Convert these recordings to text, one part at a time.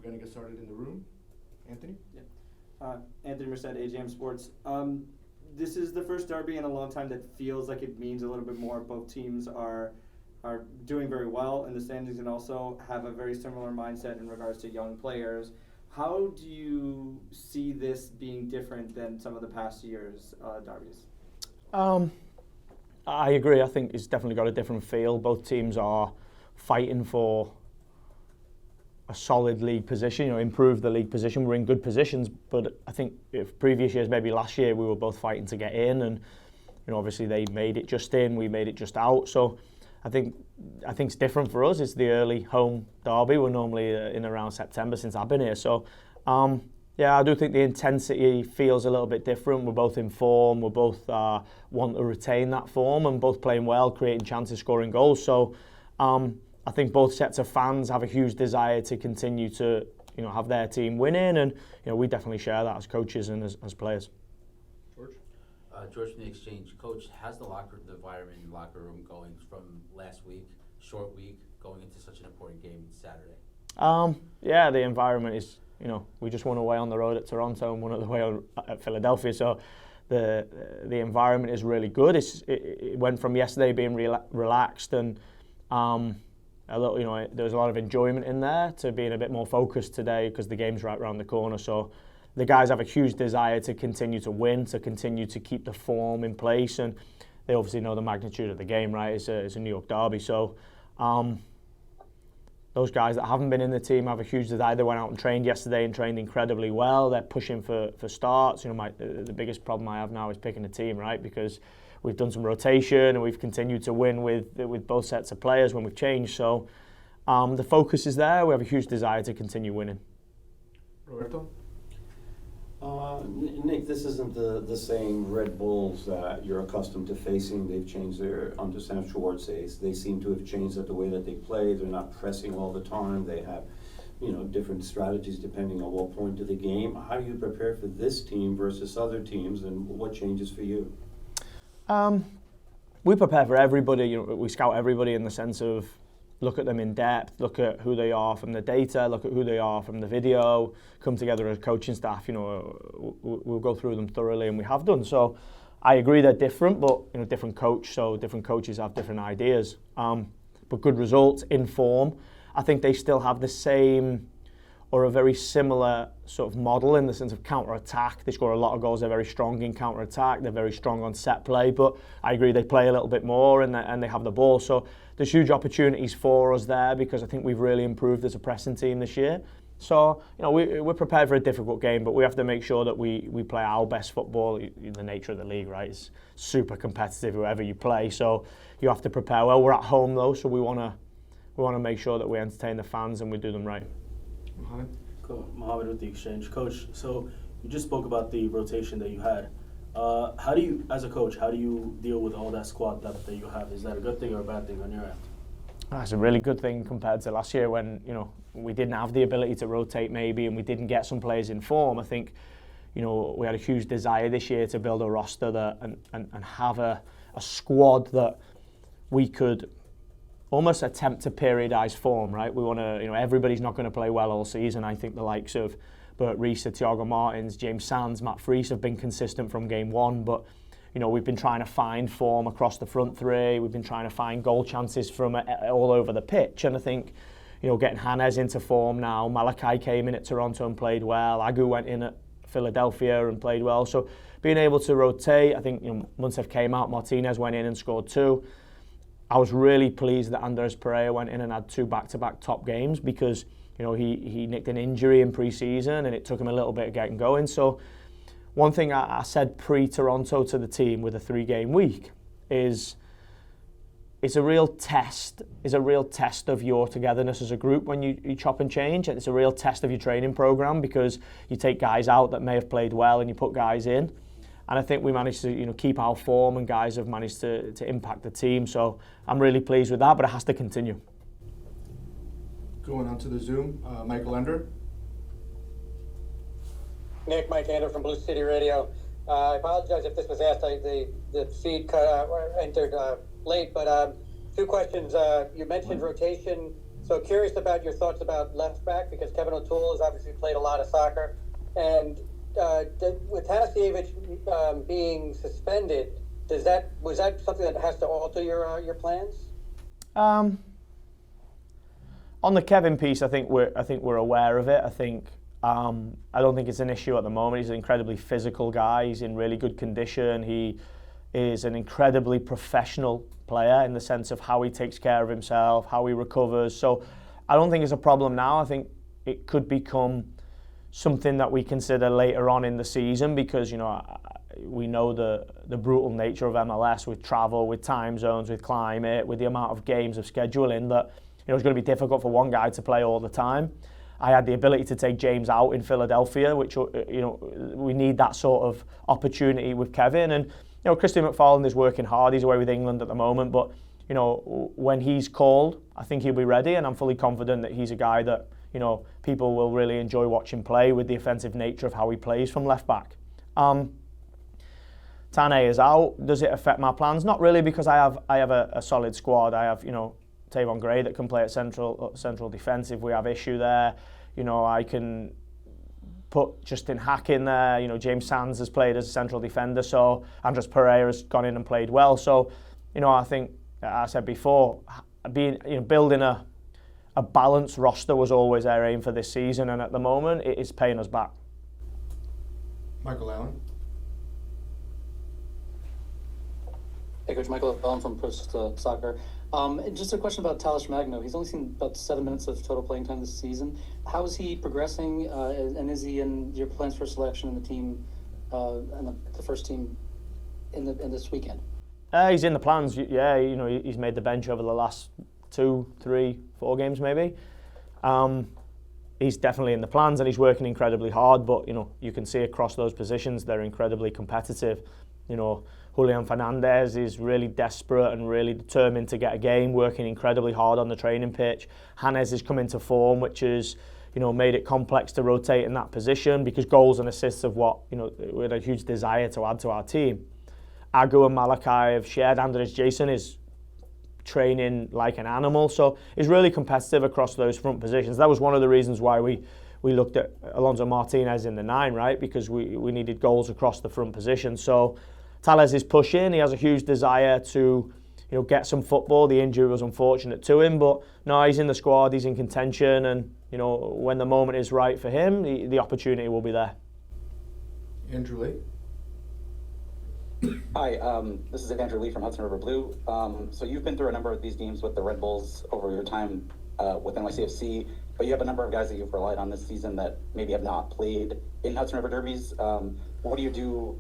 We're going to get started in the room. Anthony? Yeah. Anthony Merced, AJM Sports. This is the first derby in a long time that feels like it means a little bit more. Both teams are doing very well in the standings and also have a very similar mindset in regards to young players. How do you see this being different than some of the past years' derbies? I agree. I think it's definitely got a different feel. Both teams are fighting for a solid league position, improve the league position. We're in good positions, but I think if previous years, maybe last year, we were both fighting to get in, and obviously they made it just in, we made it just out. So I think it's different for us. It's the early home derby. We're normally in around September since I've been here. So I do think the intensity feels a little bit different. We're both in form. We're both want to retain that form and both playing well, creating chances, scoring goals. So I think both sets of fans have a huge desire to continue to have their team winning, and we definitely share that as coaches and as players. George? George from the Exchange. Coach, how's the environment in the locker room going from last week, short week, going into such an important game Saturday? The environment is, we just won away on the road at Toronto and won away at Philadelphia, so the environment is really good. It went from yesterday being relaxed and there was a lot of enjoyment in there to being a bit more focused today because the game's right around the corner. So the guys have a huge desire to continue to win, to continue to keep the form in place, and they obviously know the magnitude of the game, right? It's a New York derby. So those guys that haven't been in the team have a huge desire. They went out and trained yesterday and trained incredibly well. They're pushing for starts. The biggest problem I have now is picking a team, right? Because we've done some rotation and we've continued to win with both sets of players when we've changed. So the focus is there. We have a huge desire to continue winning. Roberto? Nick, this isn't the same Red Bulls that you're accustomed to facing. They've changed under Sam Schwartz. They seem to have changed the way that they play. They're not pressing all the time. They have, different strategies depending on what point of the game. How do you prepare for this team versus other teams, and what changes for you? We prepare for everybody. We scout everybody in the sense of look at them in depth, look at who they are from the data, look at who they are from the video, come together as coaching staff. We'll go through them thoroughly, and we have done. So I agree they're different, but different coach, so different coaches have different ideas. But good results in form. I think they still have the same or a very similar sort of model in the sense of counter-attack. They score a lot of goals. They're very strong in counter-attack. They're very strong on set play. But I agree they play a little bit more and they have the ball. So there's huge opportunities for us there because I think we've really improved as a pressing team this year. So, we're prepared for a difficult game, but we have to make sure that we play our best football. The nature of the league, right? It's super competitive whoever you play. So you have to prepare well. We're at home though, so we want to make sure that we entertain the fans and we do them right. Mohammed with the Exchange. Coach, so you just spoke about the rotation that you had. How do you, as a coach, how do you deal with all that squad depth that you have? Is that a good thing or a bad thing on your end? That's a really good thing compared to last year when, we didn't have the ability to rotate maybe and we didn't get some players in form. I think, we had a huge desire this year to build a roster that and have a squad that we could almost attempt to periodise form, right? We want to, everybody's not going to play well all season. I think the likes of Bert Rees, Thiago Martins, James Sands, Matt Freese have been consistent from game one, but we've been trying to find form across the front three. We've been trying to find goal chances from all over the pitch, and I think, getting Hannes into form now. Malachi came in at Toronto and played well. Agu went in at Philadelphia and played well. So being able to rotate, I think Munsef came out, Martinez went in and scored 2. I was really pleased that Andres Pereira went in and had 2 back-to-back top games because he nicked an injury in pre-season and it took him a little bit of getting going. So one thing I said pre-Toronto to the team with a 3-game week is it's a real test. It's a real test of your togetherness as a group when you chop and change. And it's a real test of your training program because you take guys out that may have played well and you put guys in. And I think we managed to keep our form and guys have managed to impact the team. So I'm really pleased with that, but it has to continue. Going on to the Zoom, Michael Ender. Nick, Mike Ender from Blue City Radio. I apologize if this was asked. The feed entered late, but 2 questions. You mentioned rotation So curious about your thoughts about left back, because Kevin O'Toole has obviously played a lot of soccer, and with Tanasiewicz being suspended, was that something that has to alter your plans? On the Kevin piece, I think we're aware of it. I don't think it's an issue at the moment. He's an incredibly physical guy. He's in really good condition. He is an incredibly professional player in the sense of how he takes care of himself, how he recovers. So I don't think it's a problem now. I think it could become something that we consider later on in the season, because we know the brutal nature of MLS with travel, with time zones, with climate, with the amount of games of scheduling that it's going to be difficult for one guy to play all the time. I had the ability to take James out in Philadelphia, which we need that sort of opportunity with Kevin. And Christian McFarland is working hard. He's away with England at the moment, but when he's called, I think he'll be ready, and I'm fully confident that he's a guy that people will really enjoy watching play with the offensive nature of how he plays from left back. Tane is out. Does it affect my plans? Not really, because I have a solid squad. I have Tavon Gray that can play at central defensive. We have issue there. I can put Justin Hack in there. James Sands has played as a central defender, so Andres Pereira's gone in and played well. So, I think, I said before, building a balanced roster was always our aim for this season, and at the moment it is paying us back. Michael Allen. Hey, Coach, Michael Allen from Post Soccer. Just a question about Talis Magno. He's only seen about 7 minutes of total playing time this season. How is he progressing, and is he in your plans for selection in the team, and the first team in this weekend? He's in the plans. Yeah, he's made the bench over the last 2, 3, 4 games maybe. He's definitely in the plans, and he's working incredibly hard. But you can see across those positions they're incredibly competitive. Julian Fernandez is really desperate and really determined to get a game, working incredibly hard on the training pitch. Hannes has come into form, which has made it complex to rotate in that position, because goals and assists of what we had a huge desire to add to our team. Agu and Malachi have shared. Andres Jason is training like an animal, so he's really competitive across those front positions. That was one of the reasons why we looked at Alonso Martinez in the 9, right? Because we needed goals across the front position. So Tales is pushing. He has a huge desire to get some football. The injury was unfortunate to him, but no, he's in the squad. He's in contention, and when the moment is right for him, the opportunity will be there. Andrew Lee. Hi, this is Andrew Lee from Hudson River Blue. So you've been through a number of these games with the Red Bulls over your time with NYCFC, but you have a number of guys that you've relied on this season that maybe have not played in Hudson River Derbies. What do you do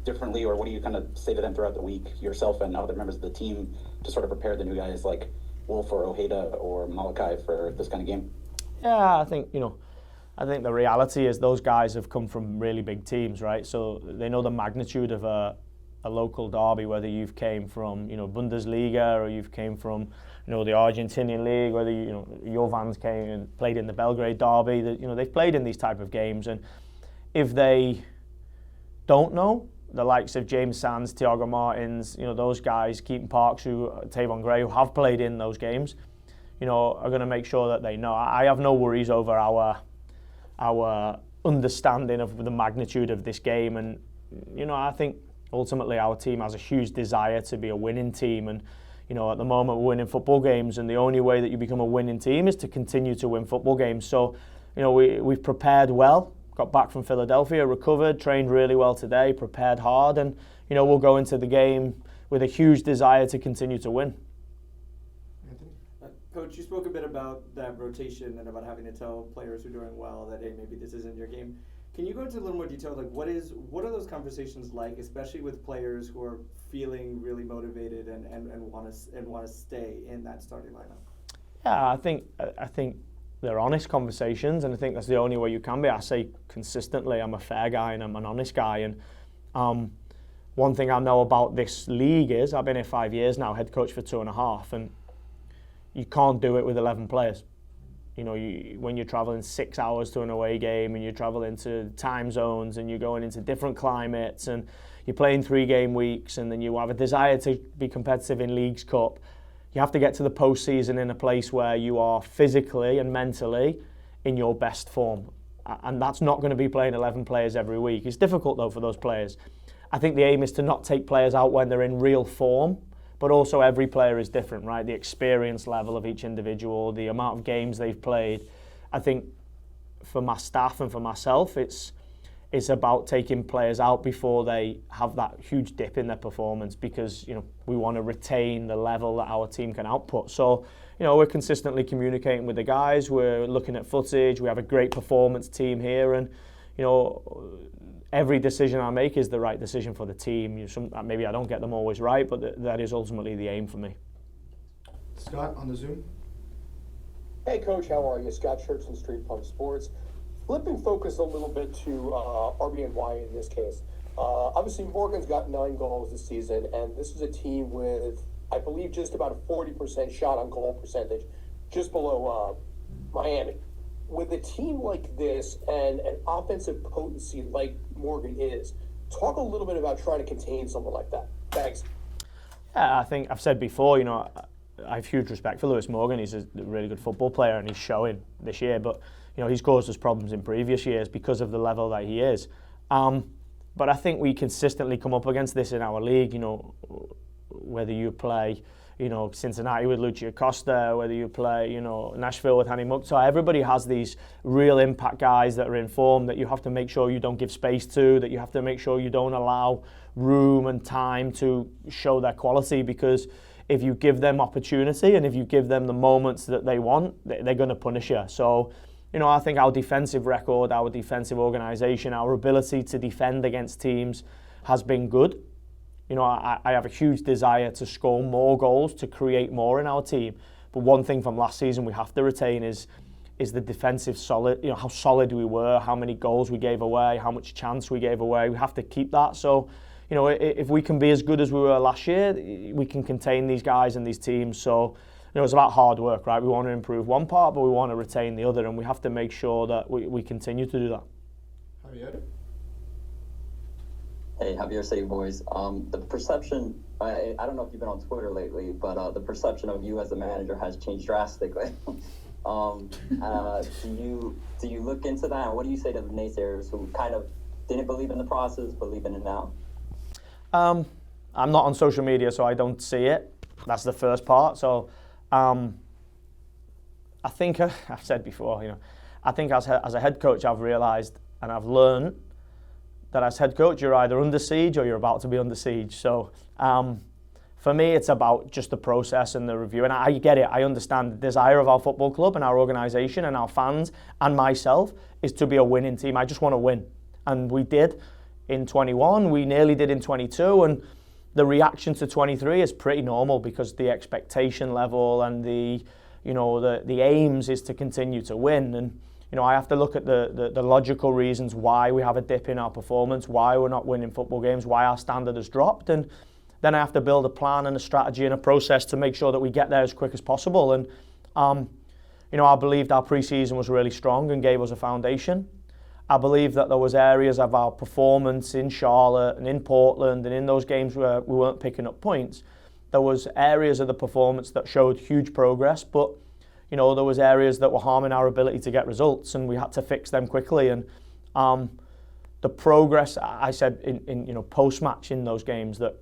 differently, or what do you kind of say to them throughout the week, yourself and other members of the team, to sort of prepare the new guys like Wolf or Ojeda or Malachi for this kind of game? Yeah, I think the reality is those guys have come from really big teams, right? So they know the magnitude of a local derby, whether you've came from Bundesliga or you've came from the Argentinian league, whether Jovans came and played in the Belgrade derby. That they've played in these type of games, and if they don't know, the likes of James Sands, Thiago Martins, those guys, Keaton Parks, Tavon Gray, who have played in those games, are going to make sure that they know. I have no worries over our understanding of the magnitude of this game, and I think ultimately our team has a huge desire to be a winning team, and at the moment we're winning football games, and the only way that you become a winning team is to continue to win football games. So we've prepared well, got back from Philadelphia, recovered, trained really well today, prepared hard, and we'll go into the game with a huge desire to continue to win. Coach, you spoke a bit about that rotation and about having to tell players who are doing well that, hey, maybe this isn't your game. Can you go into a little more detail? Like, what are those conversations like, especially with players who are feeling really motivated and want to stay in that starting lineup? Yeah, I think they're honest conversations, and I think that's the only way you can be. I say consistently, I'm a fair guy and I'm an honest guy. And one thing I know about this league is I've been here 5 years now, head coach for 2.5, and you can't do it with 11 players. When you're traveling 6 hours to an away game, and you're traveling to time zones, and you're going into different climates, and you're playing 3-game weeks, and then you have a desire to be competitive in Leagues Cup, you have to get to the postseason in a place where you are physically and mentally in your best form. And that's not going to be playing 11 players every week. It's difficult, though, for those players. I think the aim is to not take players out when they're in real form, but also every player is different, right? The experience level of each individual, the amount of games they've played. I think for my staff and for myself, it's about taking players out before they have that huge dip in their performance, because we want to retain the level that our team can output. So we're consistently communicating with the guys, we're looking at footage, we have a great performance team here, and every decision I make is the right decision for the team. Maybe I don't get them always right, but that is ultimately the aim for me. Scott on the Zoom. Hey Coach, how are you? Scott Church, Street Pump Sports. Flipping focus a little bit to RBNY in this case. Obviously, Morgan's got 9 goals this season, and this is a team with, I believe, just about a 40% shot on goal percentage, just below Miami. With a team like this and an offensive potency like Morgan is, talk a little bit about trying to contain someone like that. Thanks. Yeah, I think I've said before, I have huge respect for Lewis Morgan. He's a really good football player, and he's showing this year, but he's caused us problems in previous years because of the level that he is. But I think we consistently come up against this in our league, whether you play, Cincinnati with Lucio Costa, whether you play, Nashville with Hani Mukhtar. Everybody has these real impact guys that are in form that you have to make sure you don't give space to, that you have to make sure you don't allow room and time to show their quality, because if you give them opportunity and if you give them the moments that they want, they're going to punish you. So, I think our defensive record, our defensive organisation, our ability to defend against teams has been good. I have a huge desire to score more goals, to create more in our team. But one thing from last season we have to retain is the defensive solid, how solid we were, how many goals we gave away, how much chance we gave away. We have to keep that. So, if we can be as good as we were last year, we can contain these guys and these teams. So, it's about hard work, right? We want to improve one part, but we want to retain the other, and we have to make sure that we continue to do that. Javier? Hey, Javier City Boys. The perception, I don't know if you've been on Twitter lately, but the perception of you as a manager has changed drastically. Do you look into that? And what do you say to the naysayers who kind of didn't believe in the process, believe in it now? I'm not on social media, so I don't see it. That's the first part. So I think, I've said before, I think as a head coach, I've realised and I've learned that as head coach, you're either under siege or you're about to be under siege. So for me, it's about just the process and the review. And I get it. I understand the desire of our football club and our organisation and our fans and myself is to be a winning team. I just want to win. And we did in 21. We nearly did in 22. And the reaction to 23 is pretty normal because the expectation level and the aims is to continue to win. And I have to look at the logical reasons why we have a dip in our performance, why we're not winning football games, why our standard has dropped, and then I have to build a plan and a strategy and a process to make sure that we get there as quick as possible. And I believed our pre-season was really strong and gave us a foundation. I believe that there was areas of our performance in Charlotte and in Portland and in those games where we weren't picking up points. There was areas of the performance that showed huge progress, but there was areas that were harming our ability to get results, and we had to fix them quickly. And the progress, I said in post-match in those games, that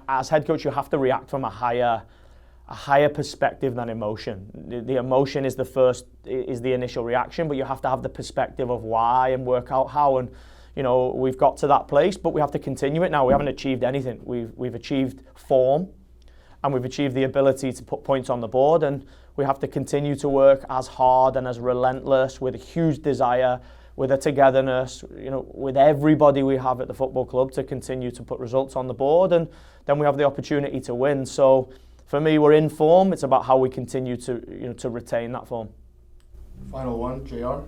as head coach, you have to react from a higher perspective than emotion. The emotion is the initial reaction, but you have to have the perspective of why and work out how. And we've got to that place, but we have to continue it now. We haven't achieved anything. We've achieved form, and we've achieved the ability to put points on the board, and we have to continue to work as hard and as relentless, with a huge desire, with a togetherness, with everybody we have at the football club, to continue to put results on the board, and then we have the opportunity to win. So for me, we're in form. It's about how we continue to retain that form. Final one, JR.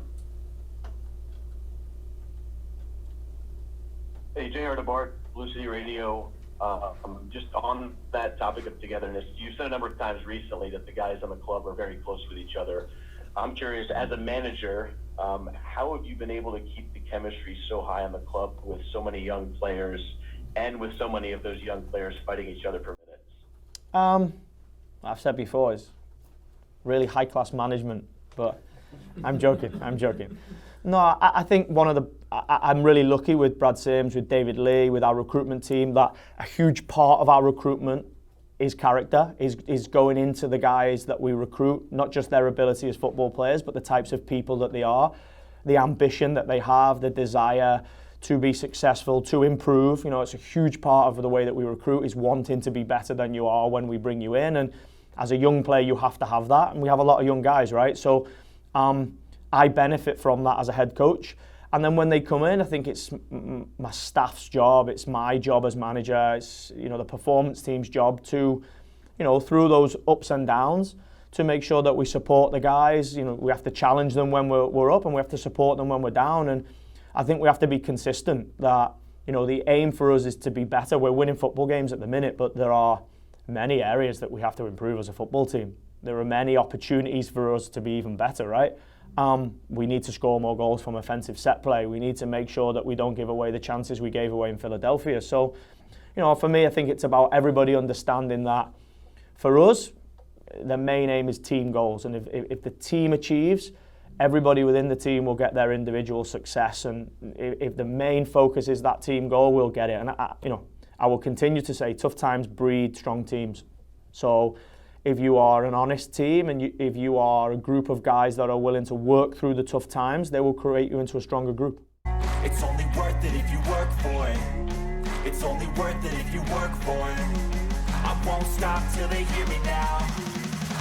Hey, JR DeBart, Blue City Radio. Just on that topic of togetherness, you've said a number of times recently that the guys on the club are very close with each other. I'm curious, as a manager, how have you been able to keep the chemistry so high on the club with so many young players and with so many of those young players fighting each other for minutes? I've said before, is really high-class management, but I'm joking. No, I think I'm really lucky with Brad Sims, with David Lee, with our recruitment team, that a huge part of our recruitment is character, is going into the guys that we recruit, not just their ability as football players, but the types of people that they are, the ambition that they have, the desire to be successful, to improve. You know, it's a huge part of the way that we recruit, is wanting to be better than you are when we bring you in. And as a young player, you have to have that. And we have a lot of young guys, right? So I benefit from that as a head coach. And then when they come in, I think it's my staff's job, it's my job as manager, it's, you know, the performance team's job to, you know, through those ups and downs, to make sure that we support the guys. You know, we have to challenge them when we're up, and we have to support them when we're down. And I think we have to be consistent, that, you know, the aim for us is to be better. We're winning football games at the minute, but there are many areas that we have to improve as a football team. There are many opportunities for us to be even better, right? We need to score more goals from offensive set play. We need to make sure that we don't give away the chances we gave away in Philadelphia. So, you know, for me, I think it's about everybody understanding that for us, the main aim is team goals. And if the team achieves, everybody within the team will get their individual success. And if the main focus is that team goal, we'll get it. And I will continue to say tough times breed strong teams. So if you are an honest team, and if you are a group of guys that are willing to work through the tough times, they will create you into a stronger group. It's only worth it if you work for it. It's only worth it if you work for it. I won't stop till they hear me now.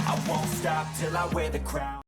I won't stop till I wear the crown.